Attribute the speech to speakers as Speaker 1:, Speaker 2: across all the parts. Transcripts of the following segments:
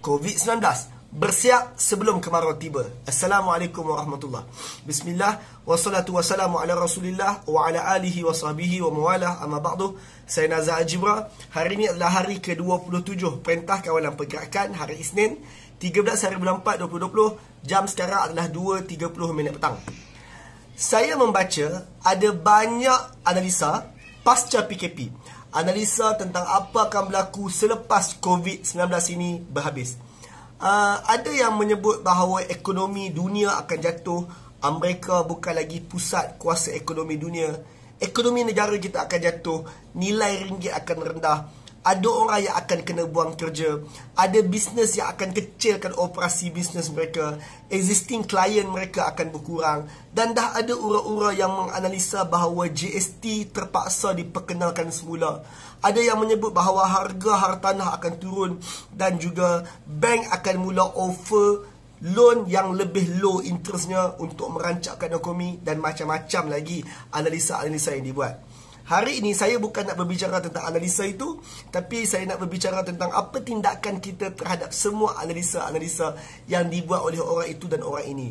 Speaker 1: COVID-19. Bersiap sebelum kemarau tiba. Assalamualaikum warahmatullahi. Bismillah. Wassalatu wassalamu ala rasulillah wa ala alihi wa sahbihi wa mawalah. Amma ba'du. Saya Nazar Al-Jibra. Hari ini adalah hari ke-27 Perintah Kawalan Pergerakan, hari Isnin 13 hari bulan 4 2020. Jam sekarang adalah 2.30 petang. Saya membaca ada banyak analisa pasca PKP. Analisa tentang apa akan berlaku selepas COVID-19 ini berhabis. Ada yang menyebut bahawa ekonomi dunia akan jatuh. Amerika bukan lagi pusat kuasa ekonomi dunia. Ekonomi negara kita akan jatuh. Nilai ringgit akan rendah. Ada orang yang akan kena buang kerja. Ada bisnes yang akan kecilkan operasi bisnes mereka. Existing klien mereka akan berkurang. Dan dah ada ura-ura yang menganalisa bahawa GST terpaksa diperkenalkan semula. Ada yang menyebut bahawa harga hartanah akan turun. Dan juga bank akan mula offer loan yang lebih low interestnya untuk merancangkan ekonomi. Dan macam-macam lagi analisa-analisa yang dibuat. Hari ini saya bukan nak berbicara tentang analisa itu, tapi saya nak berbicara tentang apa tindakan kita terhadap semua analisa-analisa yang dibuat oleh orang itu dan orang ini.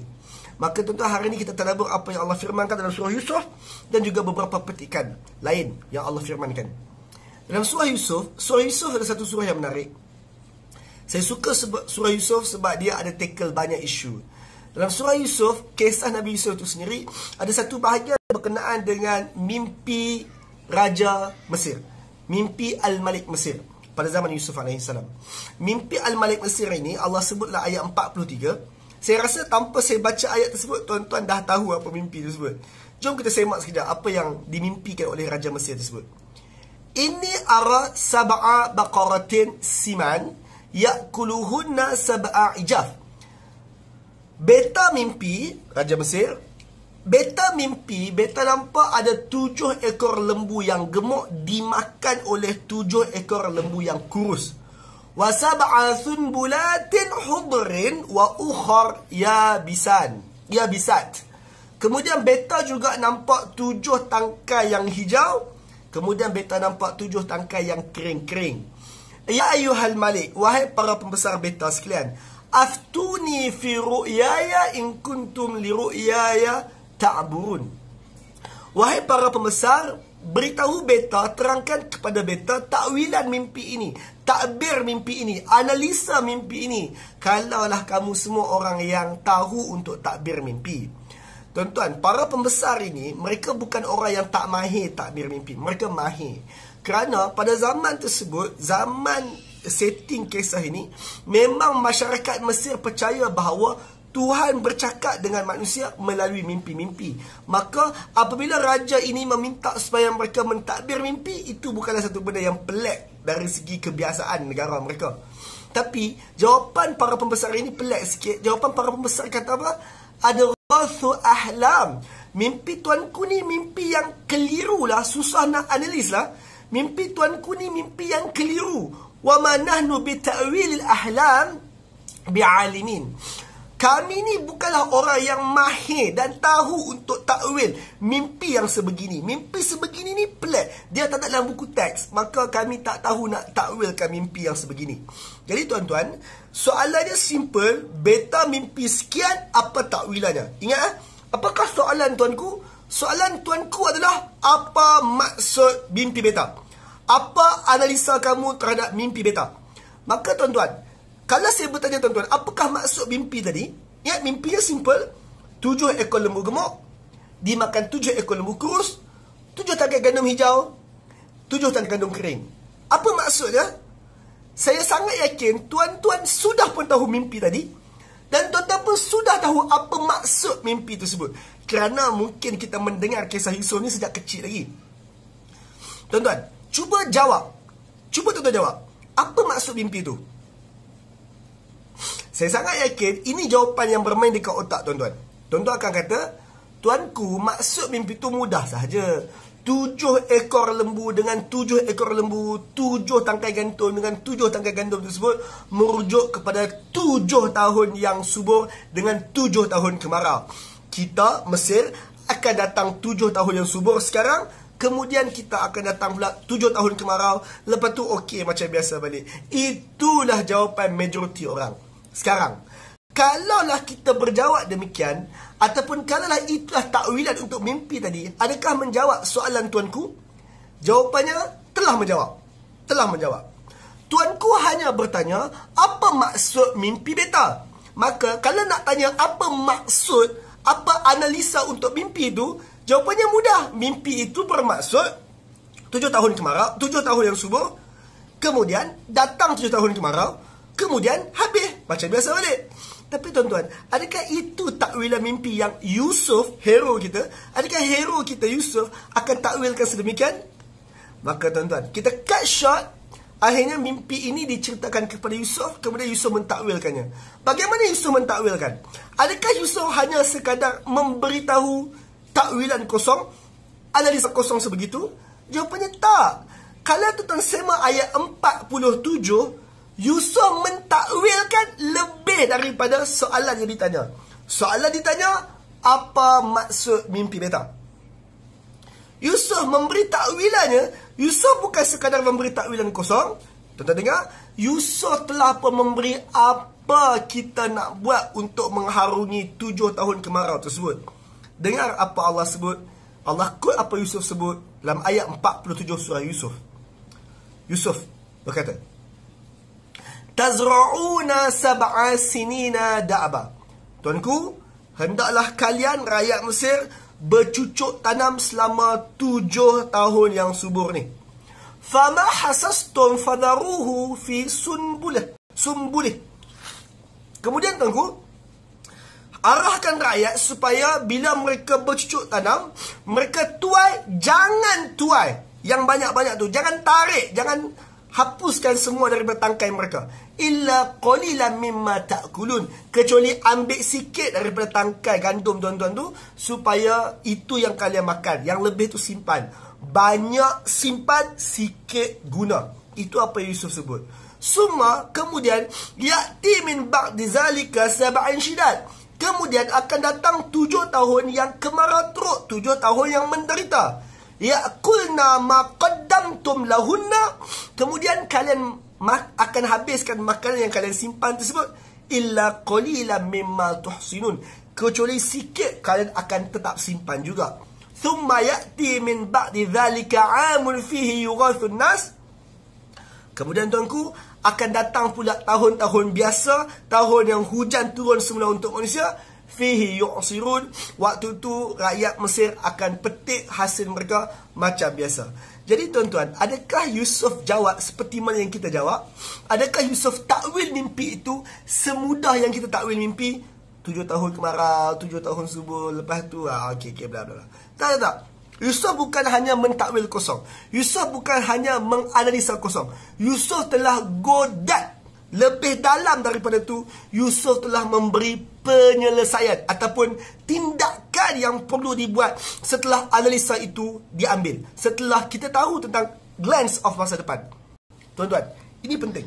Speaker 1: Maka tuan-tuan, hari ini kita tadabbur apa yang Allah firmankan dalam surah Yusuf dan juga beberapa petikan lain yang Allah firmankan. Dalam surah Yusuf ada satu surah yang menarik. Saya suka surah Yusuf sebab dia ada tackle banyak isu. Dalam surah Yusuf, kisah Nabi Yusuf itu sendiri, ada satu bahagian berkenaan dengan mimpi Raja Mesir, mimpi Al-Malik Mesir pada zaman Yusuf AS. Mimpi Al-Malik Mesir ini Allah sebutlah ayat 43. Saya rasa tanpa saya baca ayat tersebut, tuan-tuan dah tahu apa mimpi tersebut. Jom kita semak sekejap apa yang dimimpikan oleh Raja Mesir tersebut. Inni ara sab'a baqaratin siman ya'kuluhunna sab'a ijaf. Beta mimpi, Raja Mesir, Beta nampak ada 7 ekor lembu yang gemuk dimakan oleh 7 ekor lembu yang kurus. Wa sab'a sunbulatin hudrin wa ukhar yabisat. Kemudian beta juga nampak 7 tangkai yang hijau. Kemudian beta nampak 7 tangkai yang kering-kering. Ya ayyuhal malik, wahai para pembesar beta sekalian, aftuni fi ru'yaya in kuntum li ru'yaya ta'burun. Wahai para pembesar, beritahu beta, terangkan kepada beta takwilan mimpi ini, takbir mimpi ini, analisa mimpi ini, kalaulah kamu semua orang yang tahu untuk takbir mimpi. Tuan-tuan, para pembesar ini, mereka bukan orang yang tak mahir takbir mimpi. Mereka mahir. Kerana pada zaman tersebut, zaman setting kisah ini, memang masyarakat Mesir percaya bahawa Tuhan bercakap dengan manusia melalui mimpi-mimpi. Maka apabila raja ini meminta supaya mereka mentadbir mimpi, itu bukanlah satu benda yang pelik dari segi kebiasaan negara mereka. Tapi jawapan para pembesar ini pelik sikit. Jawapan para pembesar kata apa? Ada ghathu ahlam. Mimpi tuanku ni mimpi yang keliru lah. Susah nak analis lah. Mimpi tuanku ni mimpi yang keliru. Wa ma nahnu bi ta'wilil ahlam bi'alimin. Kami ni bukanlah orang yang mahir dan tahu untuk takwil mimpi yang sebegini. Mimpi sebegini ni pelik. Dia tak ada dalam buku teks. Maka kami tak tahu nak takwilkan mimpi yang sebegini. Jadi tuan-tuan, soalannya simple. Beta mimpi sekian, apa takwilannya? Ingat, apakah soalan tuanku? Soalan tuanku adalah, apa maksud mimpi beta? Apa analisa kamu terhadap mimpi beta? Maka tuan-tuan, kalau saya bertanya tuan-tuan, apakah maksud mimpi tadi? Ya, mimpinya simple. 7 ekor lembu gemuk dimakan 7 ekor lembu kurus, 7 tangkai gandum hijau, 7 tangkai gandum kering. Apa maksudnya? Saya sangat yakin tuan-tuan sudah pun tahu mimpi tadi. Dan tuan-tuan pun sudah tahu apa maksud mimpi tersebut. Kerana mungkin kita mendengar kisah Yusuf ni sejak kecil lagi. Tuan-tuan, cuba jawab. Cuba tuan-tuan jawab. Apa maksud mimpi tu? Saya sangat yakin ini jawapan yang bermain dekat otak tuan-tuan. Tuan-tuan akan kata, tuanku, maksud mimpi tu mudah sahaja. 7 ekor lembu dengan 7 ekor lembu, 7 tangkai gandum dengan 7 tangkai gandum tersebut merujuk kepada 7 tahun yang subur dengan 7 tahun kemarau. Kita, Mesir, akan datang 7 tahun yang subur sekarang, Kemudian kita akan datang pula 7 tahun kemarau. Lepas tu okey macam biasa balik. Itulah jawapan majoriti orang. Sekarang, kalaulah kita berjawab demikian, ataupun kalaulah itulah takwilan untuk mimpi tadi, adakah menjawab soalan tuanku? Jawapannya telah menjawab. Telah menjawab. Tuanku hanya bertanya, apa maksud mimpi beta? Maka kalau nak tanya apa maksud, apa analisa untuk mimpi itu, jawapannya mudah. Mimpi itu bermaksud 7 tahun kemarau, 7 tahun yang subur, kemudian datang 7 tahun kemarau, kemudian habis. Macam biasa balik. Tapi tuan-tuan, adakah itu takwilan mimpi yang Yusuf, hero kita, adakah hero kita Yusuf akan takwilkan sedemikian? Maka tuan-tuan, kita cut short. Akhirnya mimpi ini diceritakan kepada Yusuf, kemudian Yusuf mentakwilkannya. Bagaimana Yusuf mentakwilkan? Adakah Yusuf hanya sekadar memberitahu takwilan kosong, analisa kosong sebegitu? Jawapannya tak. Kalau tuan-tuan sema ayat 47, Yusuf mentakwilkan lebih daripada soalan yang ditanya. Soalan ditanya, apa maksud mimpi beta? Yusuf memberi takwilannya. Yusuf bukan sekadar memberi takwilan kosong. Tuan-tuan dengar, Yusuf telah pun memberi apa kita nak buat untuk mengharungi 7 tahun kemarau tersebut. Dengar apa Allah sebut. Allah quote apa Yusuf sebut dalam ayat 47 surah Yusuf. Yusuf berkata, Tazra'una sab'a sinina da'aba. Tuanku, hendaklah kalian rakyat Mesir bercucuk tanam selama 7 tahun yang subur ni. Fama hasastum fadaruhu fi sumbulih. Kemudian tuanku, arahkan rakyat supaya bila mereka bercucuk tanam, mereka tuai, jangan tuai yang banyak-banyak tu. Jangan tarik, jangan hapuskan semua daripada tangkai mereka. Illa qalilan mimma ta'kulun. Kecuali ambil sikit daripada tangkai gandum tuan-tuan tu, supaya itu yang kalian makan. Yang lebih tu simpan. Banyak simpan, sikit guna. Itu apa Yusuf sebut. Summa, kemudian, ya'ti min ba'di zalika sab'an syidad. Kemudian akan datang 7 tahun yang kemarau teruk. 7 tahun yang menderita. Ya'kulna ma qaddamtum lahunna. Kemudian kalian akan habiskan makanan yang kalian simpan tersebut. Illa qalilan mimma tuhsinun. Kecuali sikit kalian akan tetap simpan juga. Thumma ya'ti min ba'di dhalika 'amun fihi yughathun nas. Kemudian tuanku, akan datang pula tahun-tahun biasa, tahun yang hujan turun semula untuk manusia. Fihi yu'sirun. Waktu tu rakyat Mesir akan petik hasil mereka macam biasa. Jadi tuan-tuan, adakah Yusuf jawab seperti mana yang kita jawab? Adakah Yusuf takwil mimpi itu semudah yang kita takwil mimpi? 7 tahun kemarau, 7 tahun subur, lepas tu okey bla bla bla. Tak. Yusuf bukan hanya mentakwil kosong. Yusuf bukan hanya menganalisa kosong. Yusuf telah go that, lebih dalam daripada tu. Yusuf telah memberi penyelesaian ataupun tindakan yang perlu dibuat setelah analisa itu diambil. Setelah kita tahu tentang glance of masa depan. Tuan-tuan, ini penting.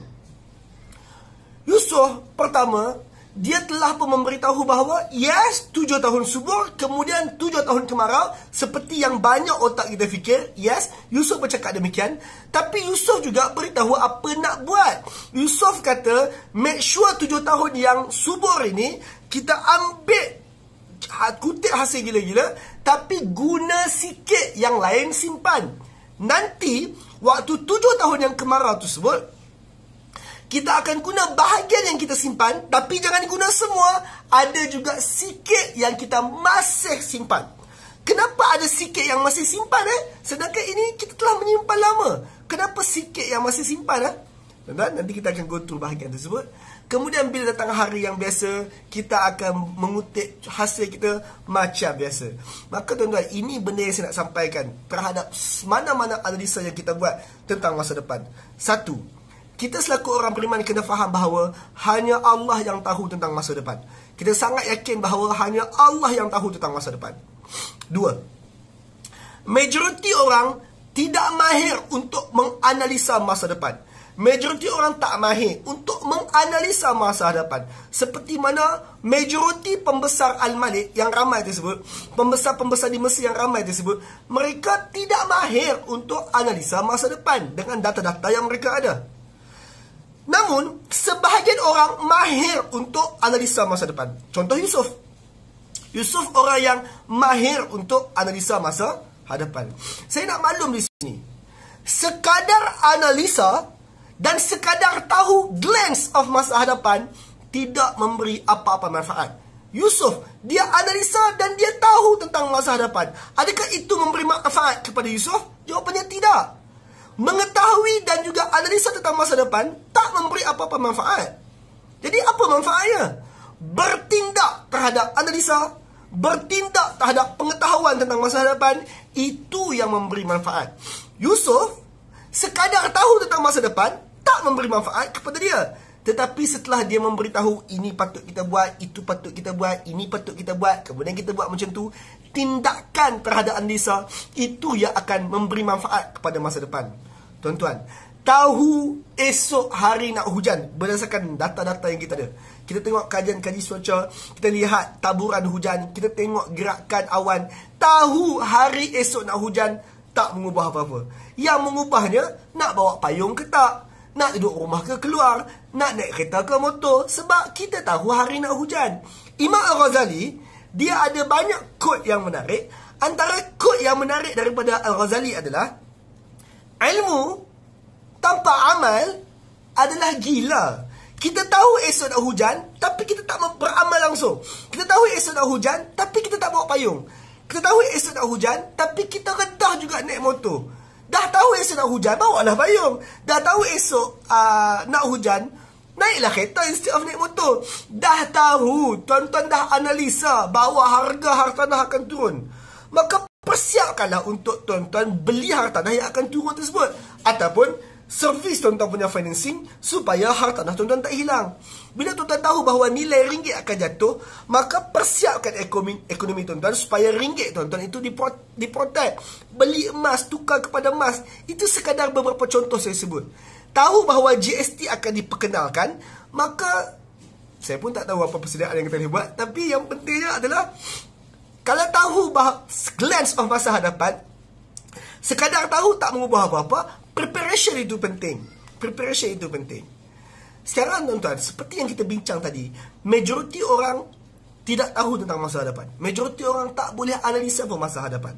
Speaker 1: Yusuf pertama, dia telah pun memberitahu bahawa yes, 7 tahun subur, kemudian 7 tahun kemarau, seperti yang banyak otak kita fikir. Yes, Yusuf bercakap demikian. Tapi Yusuf juga beritahu apa nak buat. Yusuf kata, make sure 7 tahun yang subur ini kita ambil, kutip hasil gila-gila, tapi guna sikit yang lain simpan. Nanti waktu 7 tahun yang kemarau tersebut, kita akan guna bahagian yang kita simpan, tapi jangan guna semua. Ada juga sikit yang kita masih simpan. Kenapa ada sikit yang masih simpan? Sedangkan ini kita telah menyimpan lama. Kenapa sikit yang masih simpan? Nanti kita akan go through bahagian tersebut. Kemudian bila datang hari yang biasa, kita akan mengutip hasil kita macam biasa. Maka tuan-tuan, ini benda yang saya nak sampaikan terhadap mana-mana analisa yang kita buat tentang masa depan. Satu, kita selaku orang beriman kena faham bahawa hanya Allah yang tahu tentang masa depan. Kita sangat yakin bahawa hanya Allah yang tahu tentang masa depan. Dua, majoriti orang tidak mahir untuk menganalisa masa depan. Majoriti orang tak mahir untuk menganalisa masa hadapan. Seperti mana majoriti pembesar Al-Malik yang ramai tersebut, pembesar-pembesar di Mesir yang ramai tersebut, mereka tidak mahir untuk analisa masa depan dengan data-data yang mereka ada. Namun, sebahagian orang mahir untuk analisa masa depan. Contoh Yusuf. Yusuf orang yang mahir untuk analisa masa hadapan. Saya nak maklum di sini, sekadar analisa dan sekadar tahu glance of masa hadapan tidak memberi apa-apa manfaat. Yusuf, dia analisa dan dia tahu tentang masa hadapan. Adakah itu memberi manfaat kepada Yusuf? Jawapannya tidak. Mengetahui dan juga analisa tentang masa depan tak memberi apa-apa manfaat. Jadi apa manfaatnya? Bertindak terhadap analisa, bertindak terhadap pengetahuan tentang masa hadapan, itu yang memberi manfaat. Yusuf sekadar tahu tentang masa depan tak memberi manfaat kepada dia. Tetapi setelah dia memberitahu, ini patut kita buat, itu patut kita buat, ini patut kita buat, kemudian kita buat macam tu, tindakan terhadap analisa, itu yang akan memberi manfaat kepada masa depan. Tuan-tuan, tahu esok hari nak hujan berdasarkan data-data yang kita ada. Kita tengok kajian-kajian cuaca, kita lihat taburan hujan, kita tengok gerakan awan. Tahu hari esok nak hujan, tak mengubah apa-apa. Yang mengubahnya, nak bawa payung ke tak, nak duduk rumah ke keluar, nak naik kereta ke motor, sebab kita tahu hari nak hujan. Imam Al-Ghazali, dia ada banyak quote yang menarik. Antara quote yang menarik daripada Al-Ghazali adalah, ilmu tanpa amal adalah gila. Kita tahu esok nak hujan, tapi kita tak beramal langsung. Kita tahu esok nak hujan, tapi kita tak bawa payung. Kita tahu esok nak hujan, tapi kita redah juga naik motor. Dah tahu esok nak hujan, bawalah payung. Dah tahu esok nak hujan, naiklah kereta instead of naik motor. Dah tahu, tuan-tuan dah analisa bahawa harga hartanah akan turun, maka persiapkanlah untuk tuan-tuan beli hartanah yang akan turun tersebut, ataupun servis tuan-tuan punya financing supaya hartanah tuan-tuan tak hilang. Bila tuan-tuan tahu bahawa nilai ringgit akan jatuh, maka persiapkan ekonomi tuan-tuan supaya ringgit tuan-tuan itu diprotek. Beli emas, tukar kepada emas. Itu sekadar beberapa contoh saya sebut. Tahu bahawa GST akan diperkenalkan, maka saya pun tak tahu apa persediaan yang kita boleh buat, tapi yang pentingnya adalah kalau tahu bahawa glance of masa hadapan, sekadar tahu tak mengubah apa-apa, preparation itu penting. Preparation itu penting. Sekarang tuan-tuan, seperti yang kita bincang tadi, majoriti orang tidak tahu tentang masa hadapan. Majoriti orang tak boleh analisa pun masa hadapan.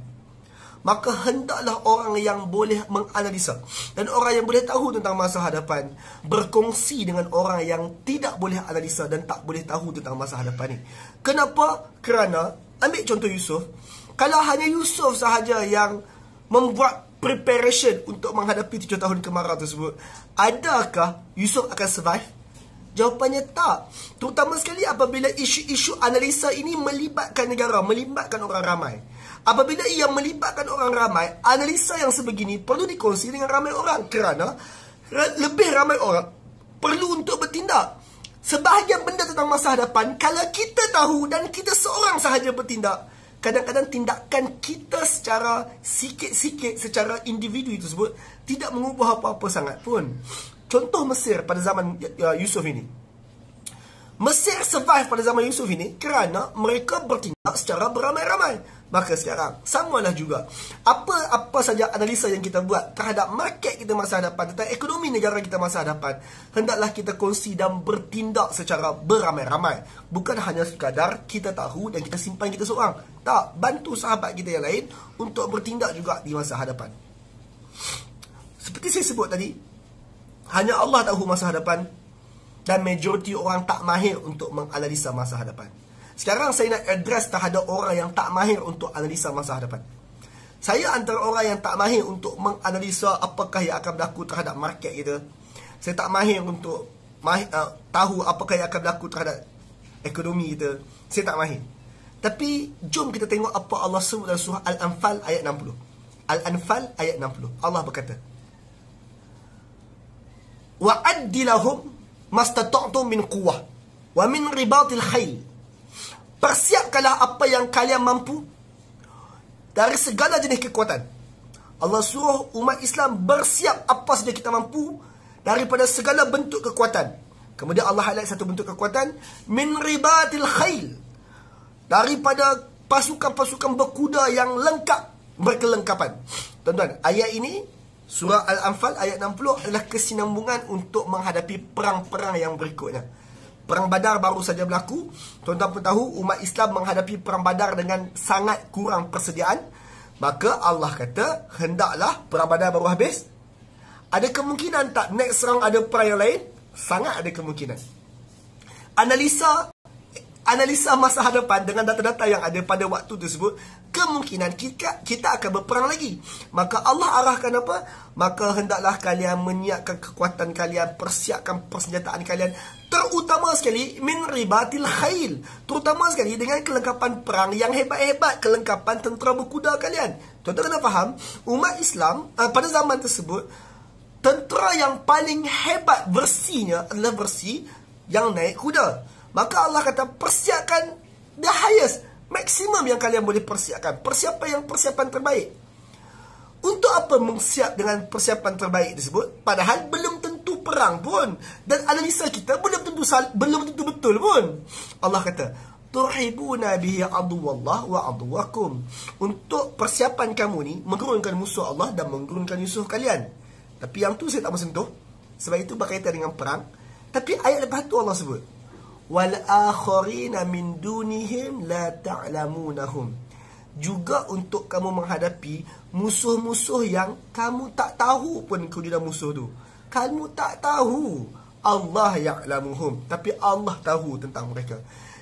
Speaker 1: Maka hendaklah orang yang boleh menganalisa dan orang yang boleh tahu tentang masa hadapan berkongsi dengan orang yang tidak boleh analisa dan tak boleh tahu tentang masa hadapan ni. Kenapa? Kerana, ambil contoh Yusuf. Kalau hanya Yusuf sahaja yang membuat preparation untuk menghadapi 7 tahun kemarau tersebut, adakah Yusuf akan survive? Jawapannya tak. Terutama sekali apabila isu-isu analisa ini melibatkan negara, melibatkan orang ramai. Apabila ia melibatkan orang ramai, analisa yang sebegini perlu dikongsi dengan ramai orang, kerana lebih ramai orang perlu untuk bertindak. Sebahagian benda tentang masa hadapan, kalau kita tahu dan kita seorang sahaja bertindak, kadang-kadang tindakan kita secara sikit-sikit, secara individu tersebut tidak mengubah apa-apa sangat pun. Contoh Mesir pada zaman Yusuf ini. Mesir survive pada zaman Yusuf ini kerana mereka bertindak secara beramai-ramai. Maka sekarang, samalah juga. Apa saja analisa yang kita buat terhadap market kita masa hadapan, tentang ekonomi negara kita masa hadapan, hendaklah kita kongsi dan bertindak secara beramai-ramai. Bukan hanya sekadar kita tahu dan kita simpan kita seorang. Tak, bantu sahabat kita yang lain untuk bertindak juga di masa hadapan. Seperti saya sebut tadi, hanya Allah tahu masa hadapan dan majoriti orang tak mahir untuk menganalisa masa hadapan. Sekarang saya nak address terhadap orang yang tak mahir untuk analisa masa hadapan. Saya antara orang yang tak mahir untuk menganalisa apakah yang akan berlaku terhadap market kita. Saya tak mahir untuk tahu apakah yang akan berlaku terhadap ekonomi kita. Saya tak mahir. Tapi jom kita tengok apa Allah sebut dalam surah Al-Anfal ayat 60. Al-Anfal ayat 60. Allah berkata, wa'addi lahum mastata'tum min quwwah wa min ribatil khail. Persiapkanlah apa yang kalian mampu dari segala jenis kekuatan. Allah suruh umat Islam bersiap apa saja kita mampu daripada segala bentuk kekuatan. Kemudian Allah highlight satu bentuk kekuatan, min ribatil khail, daripada pasukan-pasukan berkuda yang lengkap, berkelengkapan. Tuan-tuan, ayat ini surah Al-Anfal ayat 60 adalah kesinambungan untuk menghadapi perang-perang yang berikutnya. Perang Badar baru saja berlaku. Tuan-tuan pun tahu umat Islam menghadapi perang Badar dengan sangat kurang persediaan. Maka Allah kata, hendaklah perang Badar baru habis. Ada kemungkinan tak next round ada perang yang lain? Sangat ada kemungkinan. Analisa masa hadapan dengan data-data yang ada pada waktu tersebut, kemungkinan kita akan berperang lagi. Maka Allah arahkan apa? Maka hendaklah kalian menyiapkan kekuatan kalian, persiapkan persenjataan kalian, terutama sekali min ribatil khail, terutama sekali dengan kelengkapan perang yang hebat-hebat, kelengkapan tentera berkuda kalian. Tuan-tuan kena faham, umat Islam pada zaman tersebut, tentera yang paling hebat versinya adalah versi yang naik kuda. Maka Allah kata, persiapkan the highest, maksimum yang kalian boleh persiapkan. Persiapan terbaik. Untuk apa mensiap dengan persiapan terbaik tersebut? Padahal belum tentu perang pun. Dan analisa kita belum tentu betul pun. Allah kata, turhibuna bihi aduwallah wa aduwakum. Untuk persiapan kamu ni, mengurungkan musuh Allah dan mengurungkan musuh kalian. Tapi yang tu saya tak mau sentuh, sebab itu berkaitan dengan perang. Tapi ayat lepas tu Allah sebut, wal akharina min dunihim la ta'lamunahum. Juga untuk kamu menghadapi musuh-musuh yang kamu tak tahu pun kewujudan musuh tu. Kamu tak tahu. Allah ya'lamuhum, tapi Allah tahu tentang mereka.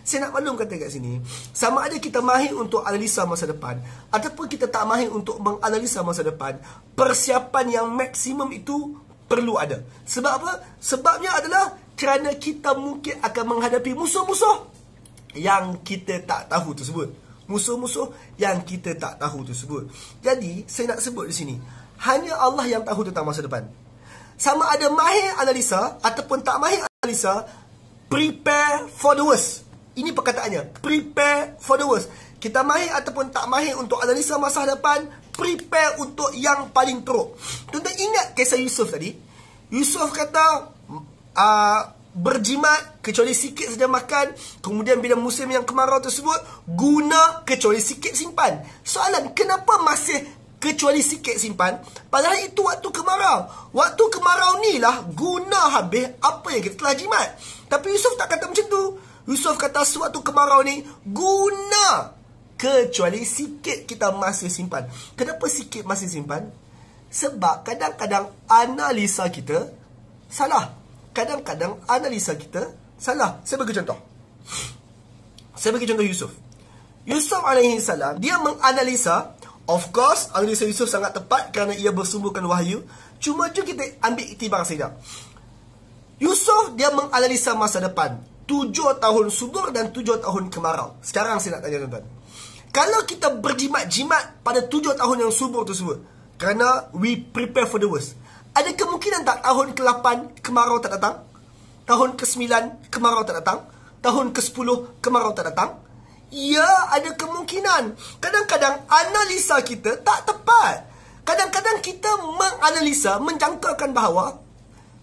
Speaker 1: Saya nak maklumkan kat sini, sama ada kita mahir untuk analisa masa depan ataupun kita tak mahir untuk menganalisa masa depan, persiapan yang maksimum itu perlu ada. Sebab apa? Sebabnya adalah kerana kita mungkin akan menghadapi musuh-musuh yang kita tak tahu tersebut. Musuh-musuh yang kita tak tahu tersebut. Jadi, saya nak sebut di sini, hanya Allah yang tahu tentang masa depan. Sama ada mahir analisa ataupun tak mahir analisa, prepare for the worst. Ini perkataannya, prepare for the worst. Kita mahir ataupun tak mahir untuk analisa masa depan, prepare untuk yang paling teruk. Tuan-tuan ingat kisah Yusuf tadi? Yusuf kata, berjimat kecuali sikit saja makan. Kemudian bila musim yang kemarau tersebut, guna kecuali sikit simpan. Soalan, kenapa masih kecuali sikit simpan? Padahal itu waktu kemarau. Waktu kemarau ni lah guna habis apa yang kita telah jimat. Tapi Yusuf tak kata macam tu. Yusuf kata sewaktu kemarau ni guna kecuali sikit kita masih simpan. Kenapa sikit masih simpan? Sebab kadang-kadang analisa kita salah. Kadang-kadang analisa kita salah. Saya bagi contoh. Yusuf. Yusuf alaihi salam, dia menganalisa. Of course, analisa Yusuf sangat tepat kerana ia bersumberkan wahyu. Cuma tu kita ambil iktibar saja. Yusuf, dia menganalisa masa depan. 7 tahun subur dan 7 tahun kemarau. Sekarang saya nak tanya tuan-tuan. Kalau kita berjimat-jimat pada 7 tahun yang subur tersebut, kerana we prepare for the worst, ada kemungkinan tak tahun ke-8 kemarau tak datang? Tahun ke-9 kemarau tak datang? Tahun ke-10 kemarau tak datang? Ya, ada kemungkinan. Kadang-kadang analisa kita tak tepat. Kadang-kadang kita menganalisa, menjangkakan bahawa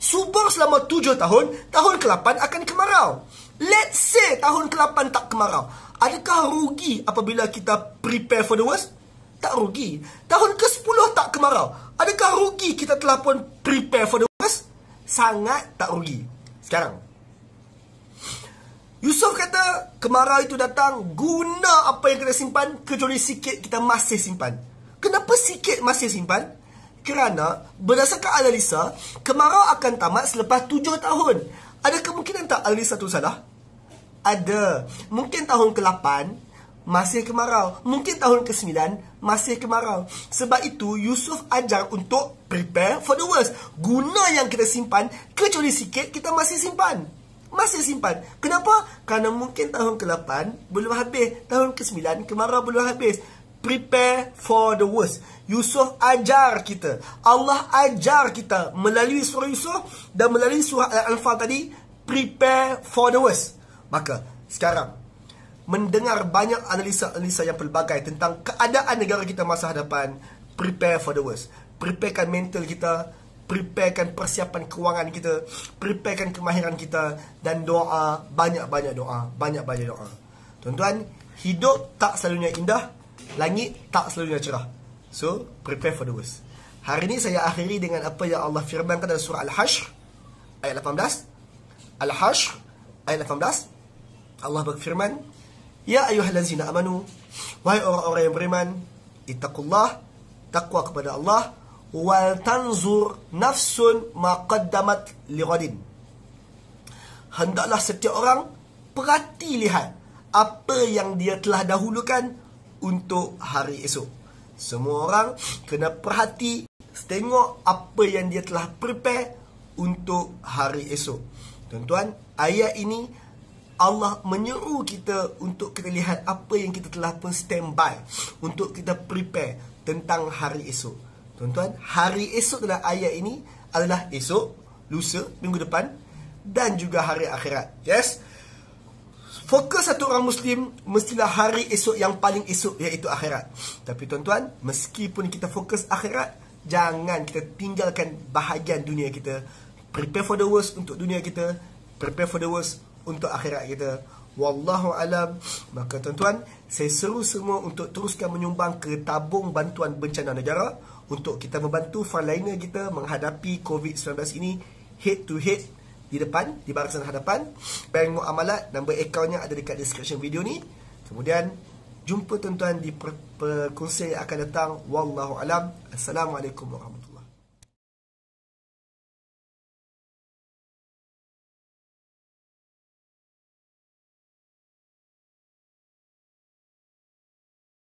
Speaker 1: subur selama 7 tahun, tahun ke-8 akan kemarau. Let's say tahun ke-8 tak kemarau. Adakah rugi apabila kita prepare for the worst? Tak rugi. Tahun ke-10 tak kemarau. Adakah rugi kita telah pun prepare for the worst? Sangat tak rugi. Sekarang, Yusuf kata kemarau itu datang, guna apa yang kita simpan kecuali sikit kita masih simpan. Kenapa sikit masih simpan? Kerana berdasarkan analisa, kemarau akan tamat selepas 7 tahun. Ada kemungkinan tak analisa tu salah? Ada. Mungkin tahun ke-8 masih kemarau. Mungkin tahun ke-9 masih kemarau. Sebab itu Yusuf ajar untuk prepare for the worst. Guna yang kita simpan kecuali sikit kita masih simpan. Masih simpan. Kenapa? Kerana mungkin tahun ke-8 belum habis. Tahun ke-9 kemarau belum habis. Prepare for the worst. Yusuf ajar kita. Allah ajar kita melalui surah Yusuf dan melalui surah Al-Anfal tadi, prepare for the worst. Maka sekarang, mendengar banyak analisa-analisa yang pelbagai tentang keadaan negara kita masa hadapan, prepare for the worst. Preparekan mental kita, preparekan persiapan kewangan kita, preparekan kemahiran kita, dan doa, banyak-banyak doa, banyak-banyak doa. Tuan-tuan, hidup tak selalunya indah, langit tak selalunya cerah. So, prepare for the worst. Hari ini saya akhiri dengan apa yang Allah firmankan dalam surah Al-Hashr ayat 18. Al-Hashr ayat 18. Allah berfirman, ya ayyuhallazina amanu, wahai orang-orang yang beriman, ittaqullah, takwa kepada Allah, wal tanzur nafsun ma qaddamat lighadin. Hendaklah setiap orang perhati lihat apa yang dia telah dahulukan untuk hari esok. Semua orang kena perhati, tengok apa yang dia telah prepare untuk hari esok. Tuan-tuan, ayat ini Allah menyeru kita untuk kita lihat apa yang kita telah pun standby, untuk kita prepare tentang hari esok. Tuan-tuan, hari esok dalam ayat ini adalah esok, lusa, minggu depan, dan juga hari akhirat. Yes? Fokus satu orang Muslim mestilah hari esok yang paling esok, iaitu akhirat. Tapi tuan-tuan, meskipun kita fokus akhirat, jangan kita tinggalkan bahagian dunia kita. Prepare for the worst untuk dunia kita, prepare for the worst untuk akhirat kita. Wallahu alam. Maka tuan-tuan, saya seru semua untuk teruskan menyumbang ke tabung bantuan bencana negara untuk kita membantu frontliner kita menghadapi COVID-19 ini head to head di depan, di barisan hadapan. Bank Muamalat, nombor akaunnya ada dekat description video ni. Kemudian jumpa tuan-tuan di perkongsian yang akan datang. Wallahu alam. Assalamualaikum warahmatullahi wabarakatuh.